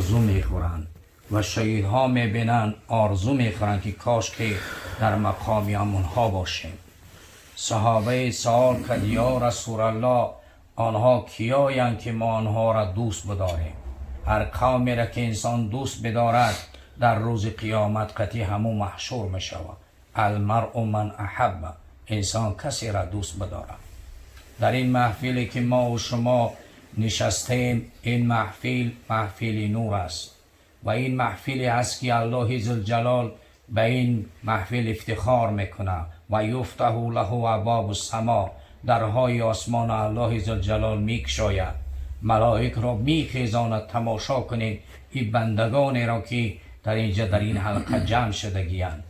آرزو میخورند و شهیدها میبینند آرزو میخورند که کاش که در مقامی همونها باشیم. صحابه سوال کرد یا رسول الله آنها کیایند که ما آنها را دوست بداریم؟ هر قومی را که انسان دوست بدارد در روز قیامت قطعی همون محشور می شود. المرء من احب، انسان کسی را دوست بدارد. در این محفلی که ما و شما نشستیم، این محفل نور است و این محفلی است که الله ذوالجلال به این محفل افتخار میکنه و یفتح له ابواب السما، درهای آسمان الله ذوالجلال میگشاید، ملائک را میخیزاند تماشا کنید این بندگانی را که در اینجا در این حلقه جمع شدگیند.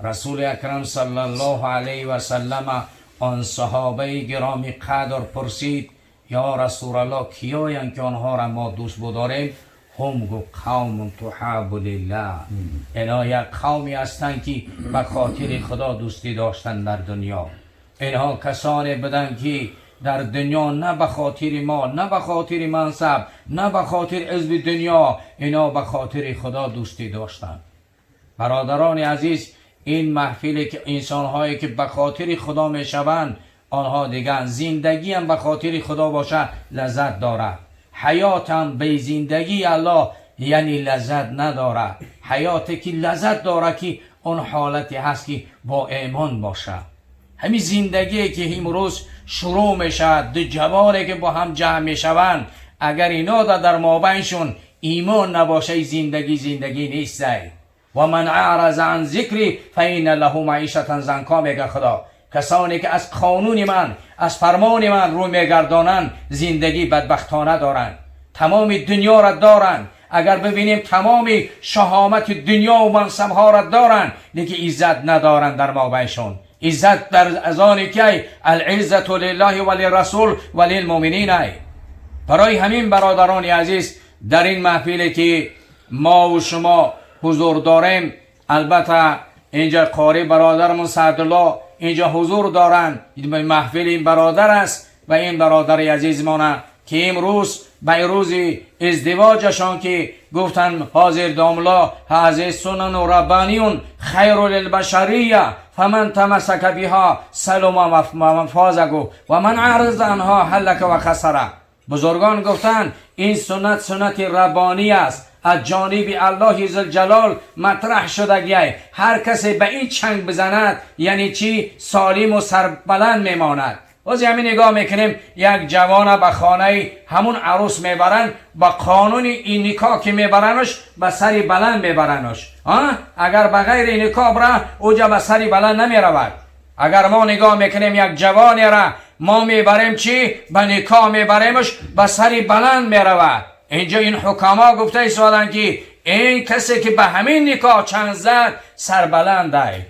رسول اکرم صلی الله علیه و سلم آن صحابه گرامی قدر پرسید یا رسول الله کیایند که آنها را ما دوست بداریم؟ هم گو قوم تحب لله، اینا یک قومی هستند که به خاطر خدا دوستی داشتن در دنیا. اینها کسانی بودند که در دنیا نه به خاطر ما، نه به خاطر منصب، نه به خاطر عزب دنیا، اینا به خاطر خدا دوستی داشتند. برادران عزیز، این محفلی که انسان‌هایی که به خاطر خدا میشوند، آنها دیگر زندگی هم به خاطر خدا باشه لذت داره. حیات هم به زندگی الله یعنی لذت نداره. حیاتی که لذت داره که اون حالتی هست که با ایمان باشه. همین زندگی که امروز شروع میشه، دو جوانی که با هم جمع میشوند، اگر اینا در مابینشون ایمان نباشه زندگی نیست. و من اعرض عن ذکری فإن له معیشة ضنکا، میگه خدا. کسانی که از قانون من، از فرمان من رو میگردانند زندگی بدبختانه دارند. تمام دنیا را دارند، اگر ببینیم تمام شهامت دنیا و منصب ها را دارند، لیکن عزت ندارند در مابینشون. عزت در از آن که العزت لله و للرسول و للمؤمنین. برای همین برادران عزیز، در این محفلی که ما و شما حضور داریم، البته اینجا قاری برادرمون سعدالله اینجا حضور دارند، محفل این برادر است و این برادر عزیزمانه که امروز به روز ازدواجشان که گفتن حاضر داملا هذه سنن و ربانیون خیر للبشریه فمن تمسک بها سلم و فازگو و من اعرض عنها هلک و خسره. بزرگان گفتن این سنت ربانی است، از جانب الله ذوالجلال مطرح شدگی. هر کسی به این چنگ بزند یعنی چی؟ سالم و سربلند میماند. از همین نگاه میکنیم یک جوان به خانه همون عروس میبرن، با قانون این نکاح که میبرنش به سری بلند میبرنش. اگر بغیر نکاح بره اوجا به سری بلند نمیرود. اگر ما نگاه میکنیم یک جوانی را ما میبریم چی؟ به نکاح میبریمش به سری بلند میرود. اینجا این حکما گفته ایستادن که این کسی که به همین نکاح چنگ زد سربلنده،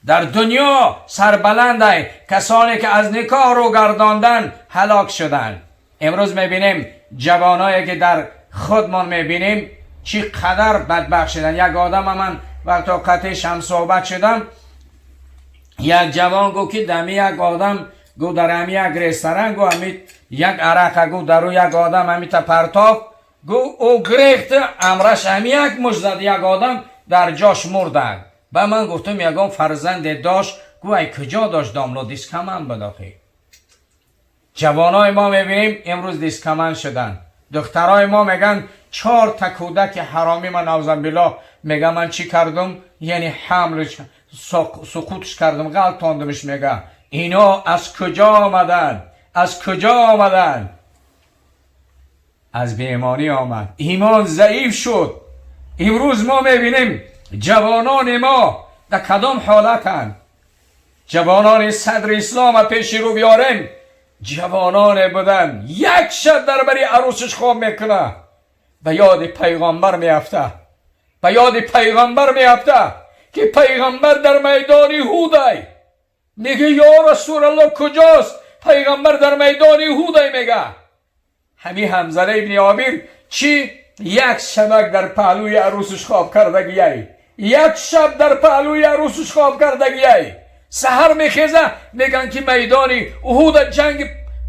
در دنیا سربلنده. کسانی که از نکاح رو گرداندن هلاک شدن. امروز میبینیم جوانایی که در خودمان میبینیم چی قدر بدبخت شدن. یک آدم من وقتا قطعش هم صحبت شدم، یک جوان گو که دمی یک آدم گو در همی یک رستوران گو همی یک عرق گو در رو یک آدم همی تا پرتاب گو او گریخت امرش همی یک مجزد یک آدم در جاش مردن. به من گفتم یکم فرزند داشت، گو ای کجا داشت داملا دیسکمن بداخی. جوانای ما میبینیم امروز دیسکمن شدن. دخترای ما میگن 4 تا کودک حرامی من نوزن بالله، میگه من چی کردم؟ یعنی حملش سقوطش کردم، غلطاندمش. میگه اینا از کجا آمدن؟ از کجا آمدن؟ از بیمانی آمد، ایمان ضعیف شد. امروز ما میبینیم جوانان ما در کدام حالتن؟ جوانان صدر اسلام پیش رو بیاریم، جوانان بودن یک شب در بری عروسش خواب میکنه، به یاد پیغمبر میافته، به یاد پیغمبر میافته که پیغمبر در میدان احد میگه یا رسول الله کجاست؟ پیغمبر در میدان احد میگه. همین حمزه ابن عامر چی؟ یک شبک در پهلوی عروسش خواب کردگیه، یک شب در پهلوی عروسش خواب کردگیه. سحر میخیزه میگن که میدان احد جنگ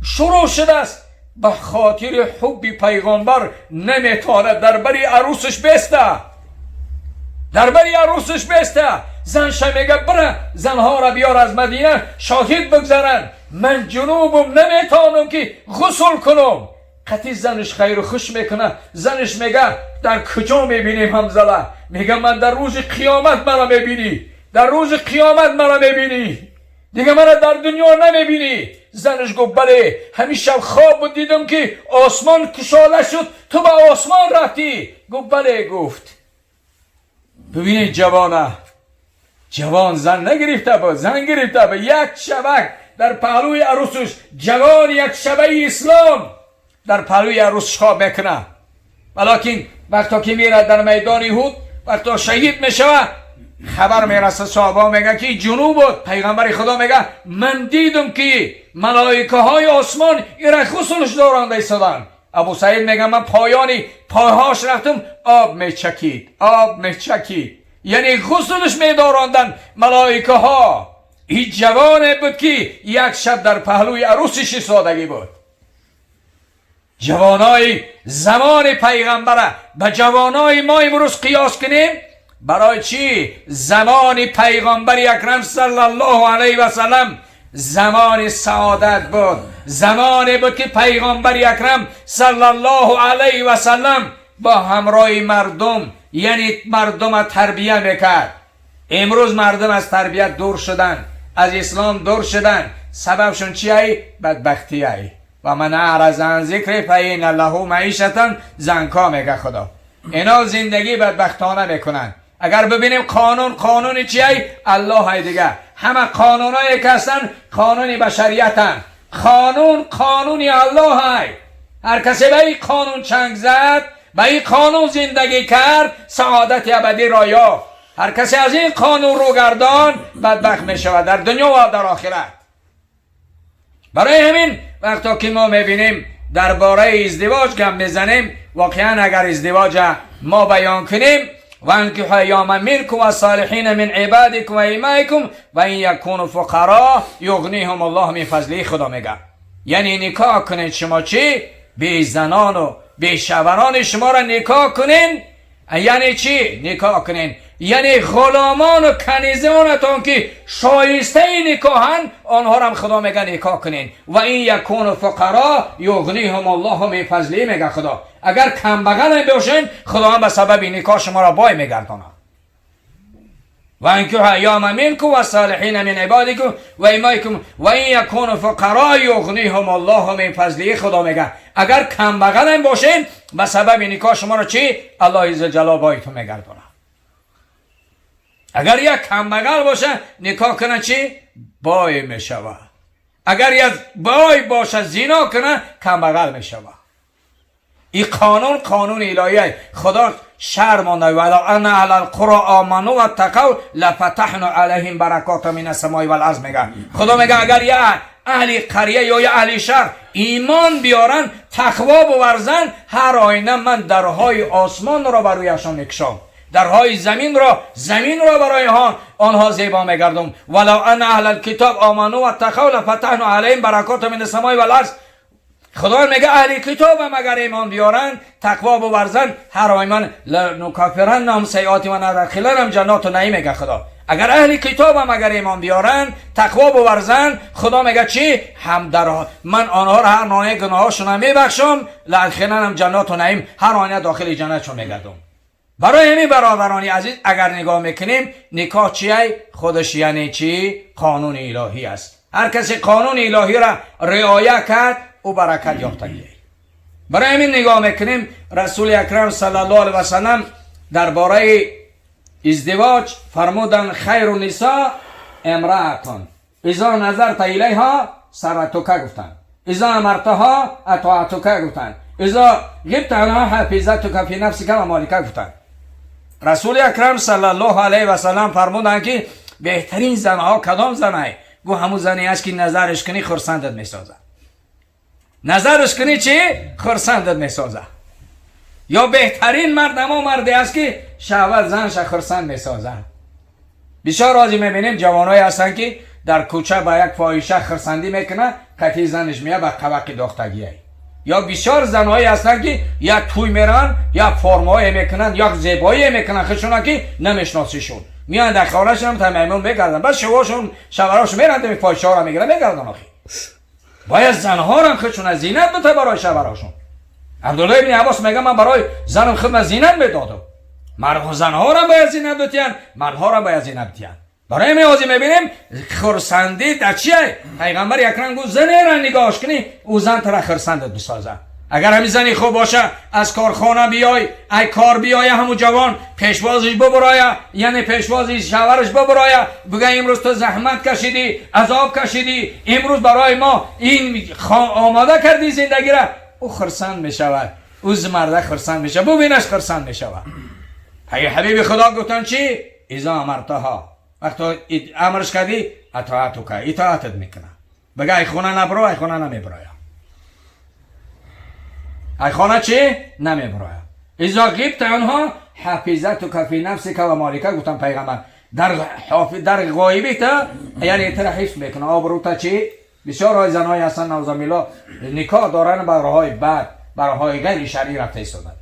شروع شده است. به خاطر حب پیغمبر نمیتواند در بری عروسش بسته، در بری عروسش بسته. زنش میگه بره زنها را بیار از مدینه شاهد بگذارن، من جنوبم نمیتونم که غسل کنم. قطعی زنش خیر و خوش میکنه. زنش میگه در کجا میبینیم حنظله؟ میگه من در روز قیامت مرا میبینی، در روز قیامت مرا میبینی، دیگه مرا در دنیا نمیبینی. زنش گفت بله، همیشه خواب بود دیدم که آسمان کشاله شد، تو به آسمان رفتی. گفت بله. گفت ببینید جوان زن نگرفته بود، زن گرفته بود. یک شبک در پهلوی عروسش، جوان یک شبه اسلام در پهلوی عروسش خواب میکنه. ولیکن وقتا که میره در میدان احد، وقتا شهید میشه، خبر میرسه صحابه میگه که جنوب بود. پیغمبر خدا میگه من دیدم که ملائکه های آسمان ایره غسلش دارند ایستادن. ابو سعید میگه من پایانی پاهاش رفتم، آب میچکید، یعنی غسلش میداراندن ملائکه ها. این جوانه بود که یک شب در پهلوی عروسش ایستادگی بود. جوانای زمان پیغمبره به جوانای ما امروز قیاس کنیم، برای چی؟ زمان پیغمبر اکرم صلی الله علیه و سلم زمان سعادت بود، زمانی بود که پیغمبر اکرم صلی الله علیه و سلم با همراه مردم، یعنی مردم تربیه میکرد. امروز مردم از تربیت دور شدن، از اسلام دور شدن. سببشون چیه؟ بدبختی ای. و من اعرض عن ذکر فإن له معیشة ضنکا میگه خدا. اینا زندگی بدبختانه میکنن. اگر ببینیم قانون چیه؟ الله های دیگه. همه قانونایی که هستن قانون بشریتن. قانونی الله های. هر کسی به این قانون چنگ زد، به این قانون زندگی کرد، سعادت ابدی را یافت. هر کسی از این قانون رو گردان بدبخت می شود در دنیا و در آخرت. برای همین وقتا که ما میبینیم درباره ازدواج گم میزنیم، واقعا اگر ازدواج ما بیان کنیم وانکحوا الایام منکم والصالحین من عبادکم و ایمائکم و ان یکونوا فقراء یغنیهم الله من فضله. خدا میگه یعنی نکاح کنید شما چی؟ به زنان و به شوهران شما را نکاح کنین. یعنی چی نکاح کنین؟ یعنی غلامان و کنیزانتون که شایسته نکاحن، آنها را هم خدا میگه نکاح کنین. و این یکون فقراء یغنیهم الله من فضله میگه خدا. اگر کم بغل باشین خدا هم به سبب نکاح شما را بای میگردانه. و انکحوا الایام منکم والصالحین من عبادکم و ایمائکم و این یکون فقراء یغنیهم الله من فضله. خدا میگه اگر کم بغل باشین به سبب نکاح شما را چی؟ الله عزوجل بایتون میگردانه. اگر یک کم بغل باشه نکاح کنه چی؟ بای میشوه. اگر یک بای باشه زنا کنه کم بغل میشوه. این قانون الهی خدا شرم مانده. ولا ان اهل القرى آمنوا واتقوا لفتحنا علیهم برکات من السماء والارض. میگه خدا میگه اگر یا اهل قریه یا اهل شهر ایمان بیارن، تقوا بورزن، هر آینه من درهای آسمان را برایشان میکشم، درهای زمین را برای آنها زیبا میگردم. ولو ان اهل الكتاب آمنوا واتقوا لفتحنا علیهم برکات من السماء والارض. خدا میگه اهل کتاب هم اگر ایمان بیارن، تقوا بورزن، هر ایمان لنکفرنهم سیئاتهم و ندخلنهم جنات النعیم. میگه خدا اگر اهل کتاب هم اگر ایمان بیارن، تقوا بورزن، خدا میگه چی؟ هم در من آنها را هر نوع گناهاشون میبخشم، لادخلنهم جنات النعیم، هر آینه داخل جنتشون میگردم. برای همین برادرانی عزیز اگر نگاه میکنیم نکاح چیه؟ خودش یعنی چی؟ قانون الهی است. هر کسی قانون الهی را رعایت کرد او برکت یافتگی. برای همین نگاه میکنیم رسول اکرم صلی الله علیه و سلم درباره ازدواج فرمودن خیر النساء امرأتان اذا نظرت الیها سرتک گفتن، اذا امرتها اطاعتک گفتن، اذا غبت عنها حفظتک فی نفسک و مالک گفتن. رسول اکرم صلی الله علیه و سلم فرمودن که بهترین زنها کدام زنه؟ گو همون زنی است که نظرش کنی خرسندت میسازه. نظرش کنی چی؟ خرسندت میسازه. یا بهترین مرد اما مردی است که شهوت زنش خرسند میسازه. بسیار راضی میبینیم جوانایی هستن که در کوچه با یک فاحشه خرسندی میکنه، قطعی زنش میاد با قوق داختگی. یا بسیار زنهایی هستن که یا توی میرن یا فرمایی میکنن یا زیبایی میکنن خودشون که نمیشناسیشون، میان در خانه‌شون هم تمیمون میگردن، بس شوهراشون میرن دم فاحشه را میگیرن میگردن. آخه باید زنها هم خودشون زینت بده برای شوهراشون. عبدالله ابن عباس میگه من برای زنم خودم زینت میدادم. مرد زنها را باید زینت بدن، مردها را باید زینت بدن. برای میازی میبینیم خرسندی در چیه؟ پیغمبر اکرم گفت زنی را نگاهش کنی او زن تر خرسندت بسازه. اگر همین زنی خوب باشه از کارخانه بیای ای کار بیای همون جوان پیشوازش ببرایه، یعنی پیشوازش شوهرش ببرایه، بگه امروز تو زحمت کشیدی عذاب کشیدی، امروز برای ما این آماده کردی زندگی را، او خرسند میشود، او مرد خرسند میشه، ببینش خرسند میشود. حبیب خدا گفتن چی؟ اذا امرتها، وقتی امرش کردی اطاعتو که اطاعتت میکنه. بگه ای خونه نبرو، ای خونه نمیبرایم. ای خانه چی؟ نمیبرایم. اذا غیبت عنها حفظتک فی نفسک و مالک، گفتم پیغمبر در غایبی تا یعنی تر حفظ میکنه. آبروتا چی؟ بسیار های زنهای هستن نوزامیلا نکاح دارن برای بد، برای غیر شرعی رفته ایستادن.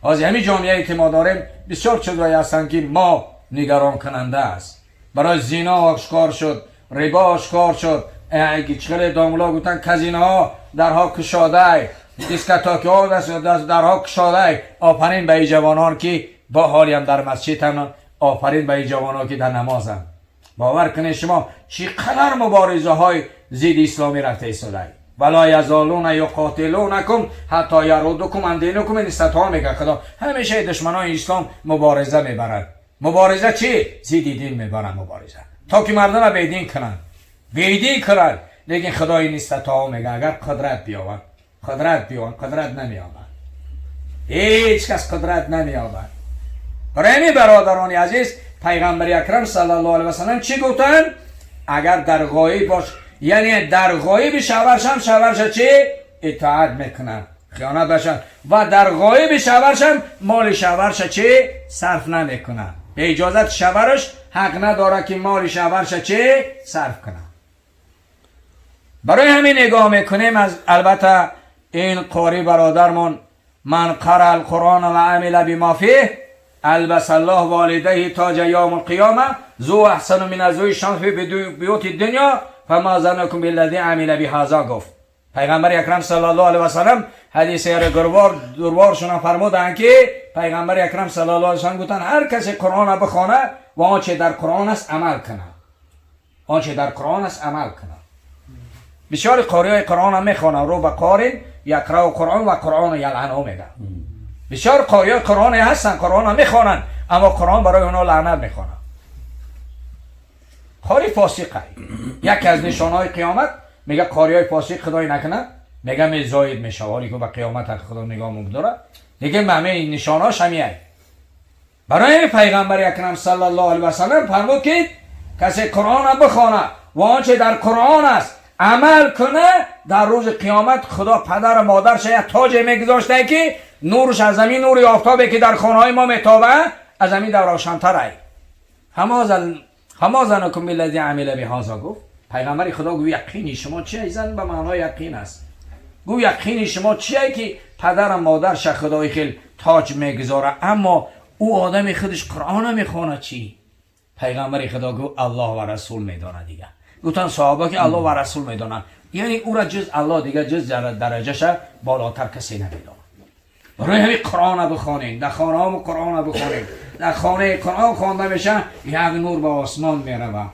از همین جامعه‌ای که ما داریم بسیار چیزایی هستن که ما نگران کننده است. برای زنا آشکار شد، ربا آشکار شد، چخل دامولا گفتن کازینوها درها کشاده، دیسکوتک ها درها کشاده. آفرین به این جوانان که با حالی هم در مسجد هم، آفرین به این جوانان که در نمازن. باور کنید شما چقدر مبارزه های ضد اسلامی رفته ایستاده. ولا یزالون یقاتلونکم حتی یردوکم عن دینکم ان استطاعوا، میگه خدا همیشه دشمنان اسلام مبارزه میبرند. مبارزه چی؟ ضد دین میبرن مبارزه، تا که مردم به دین کنن، به دین کنن. لیکن خدا این استطاعوا میگه اگر قدرت بیاورد، قدرت نمیآورد. هیچ کس قدرت نمیآورد. برای همین برادران عزیز پیغمبر اکرم صلی الله علیه و سلم چی گفتن؟ اگر در غایب باش، یعنی در غایب شوهرش چی؟ اطاعت میکنن، خیانت بشن، و در غایب شوهرش مال شوهرش چی؟ صرف نمیکنن. به اجازت شوهرش حق نداره که مال شوهرش چی؟ صرف کنه. برای همین نگاه میکنیم از البته این قاری برادرمون من قرأ القرآن و عمل بما فیه البس الله والديه تاج یوم القیامه ذو احسن من ذوی الشمس فی بیوت الدنیا فما ظنکم بالذی عمل بهذا. گفت پیغمبر اکرم صلی الله علیه و سلم حدیث دربارشون فرمودن که پیغمبر اکرم صلی الله علیه و سلم گفتن هر کسی قرآن بخونه و آنچه در قرآن است عمل کنه، آنچه در قرآن است عمل کنه. بسیار قاریای قرآن هم میخوانن، رو به قارن یقرأ قرآن و قرآن یلعنه میگن. بسیار قاریای قرآن هستن، قرآن هم میخوانن، اما قرآن برای اونا لعنت میخوانن. قاری فاسقه. یکی از نشانهای قیامت میگه قاریای فاسق خدای نکنه، میگه می زاید میشه، ولی که به قیامت خدا نگاه می‌داره. دیگه همه نشاناش همیه. برای پیغمبر اکرم صلی الله علیه و سلم فرمود که کسی قرآن بخونه و آنچه در قرآن است عمل کنه، در روز قیامت خدا پدر و مادرش یک تاج میگذاشته که نورش از زمین، نور آفتابی که در خانه‌های ما میتابه از زمین در روشن‌تره. همازنکم بالذی عمل بهذا. گفت پیغمبر خدا گوی یقین شما چیه؟ زن به معنای یقین است. گوی یقین شما چیه که پدر و مادرش خدای خیل تاج میگذاره، اما او آدم خودش قرآن میخونه چی؟ پیغمبر خدا گفت الله و رسول میدانه. دیگه گفتن صحابه که الله و رسول میدانن، یعنی او را جز الله دیگه جز درجهش بالاتر کسی نمیدانه. برای همین قرآن بخونین، در خانه هم قرآن بخونین. در خانه قرآن خوانده میشه یک نور به آسمان میروه.